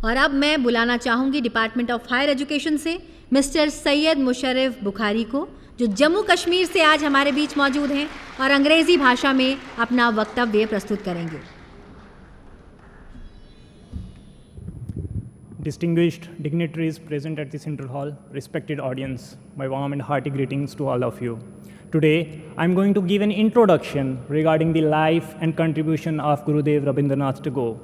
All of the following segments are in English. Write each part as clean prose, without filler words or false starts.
और अब मैं बुलाना चाहूँगी डिपार्टमेंट ऑफ हायर एजुकेशन से मिस्टर सैयद मुशर्रफ बुखारी को, जो जम्मू कश्मीर से आज हमारे बीच मौजूद हैं और अंग्रेज़ी भाषा में अपना वक्तव्य प्रस्तुत करेंगे। Distinguished dignitaries present at the Central Hall, respected audience, my warm and hearty greetings to all of you. Today, I'm going to give an introduction regarding the life and contribution of Gurudev Rabindranath Tagore.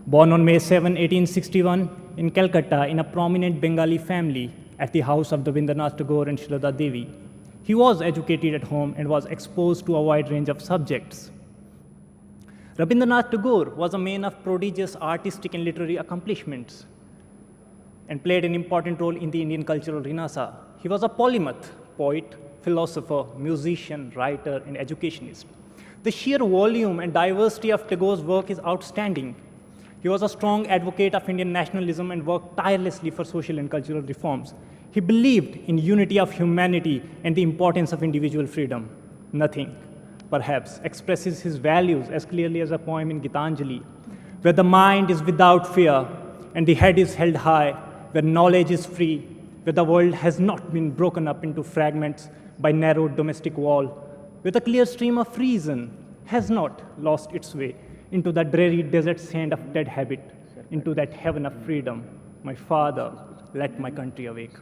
Born on May 7, 1861 in Calcutta in a prominent Bengali family at the house of Rabindranath Tagore and Shrada Devi, he was educated at home and was exposed to a wide range of subjects. Rabindranath Tagore was a man of prodigious artistic and literary accomplishments and played an important role in the Indian cultural renaissance. He was a polymath, poet, philosopher, musician, writer, and educationist. The sheer volume and diversity of Tagore's work is outstanding. He was a strong advocate of Indian nationalism and worked tirelessly for social and cultural reforms. He believed in unity of humanity and the importance of individual freedom. Nothing, perhaps, expresses his values as clearly as a poem in Gitanjali, where the mind is without fear and the head is held high, where knowledge is free, where the world has not been broken up into fragments by narrow domestic wall, where the clear stream of reason has not lost its way into the dreary desert sand of dead habit, into that heaven of freedom. My father, let my country awake.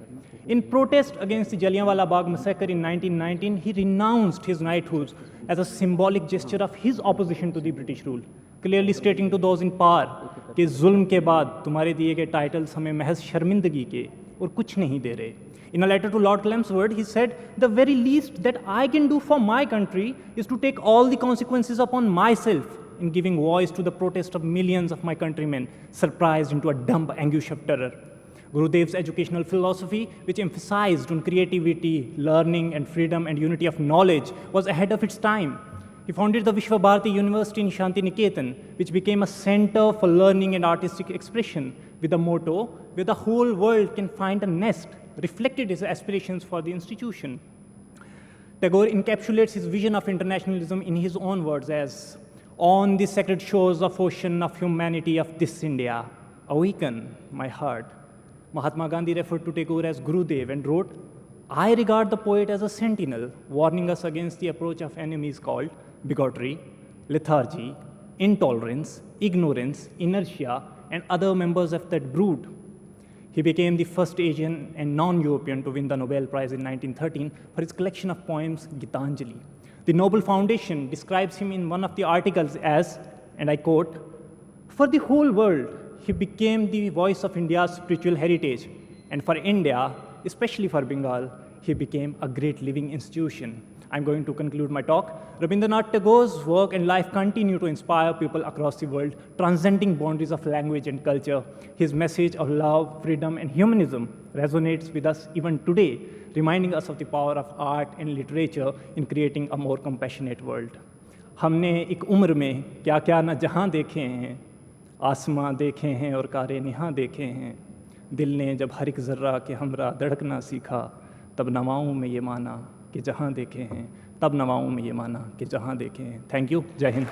In protest against the Jallianwala Bagh massacre in 1919, he renounced his knighthoods as a symbolic gesture of his opposition to the British rule, clearly stating to those in power कि जुल्म के बाद तुम्हारे दिए गए titles हमें महज शर्मिंदगी के और कुछ नहीं दे रहे. In a letter to Lord Chelmsford, he said, "The very least that I can do for my country is to take all the consequences upon myself in giving voice to the protest of millions of my countrymen surprised into a dumb anguish of terror." Gurudev's educational philosophy, which emphasized on creativity, learning, and freedom and unity of knowledge, was ahead of its time. He founded the Vishwa Bharati University in Shanti Niketan, which became a center for learning and artistic expression, with a motto, where the whole world can find a nest, reflected his aspirations for the institution. Tagore encapsulates his vision of internationalism in his own words as, "On the sacred shores of ocean of humanity of this India, awaken my heart." Mahatma Gandhi referred to Tagore as Gurudev and wrote, "I regard the poet as a sentinel, warning us against the approach of enemies called bigotry, lethargy, intolerance, ignorance, inertia, and other members of that brood." He became the first Asian and non-European to win the Nobel Prize in 1913 for his collection of poems, Gitanjali. The Nobel Foundation describes him in one of the articles as, and I quote, "For the whole world, he became the voice of India's spiritual heritage, and for India, especially for Bengal, he became a great living institution." I'm going to conclude my talk. Rabindranath Tagore's work and life continue to inspire people across the world, transcending boundaries of language and culture. His message of love, freedom, and humanism resonates with us even today, reminding us of the power of art and literature in creating a more compassionate world. हमने एक उम्र में क्या क्या न जहाँ देखे हैं, आसमां देखे हैं और कारे निहाँ देखे हैं, दिल ने जब हर एक ज़र्रा के हमरा धड़कना सीखा, तब नवाओं में ये माना कि जहाँ देखे हैं, तब नवाओं में ये माना कि जहाँ देखे हैं. Thank you. जय हिंद.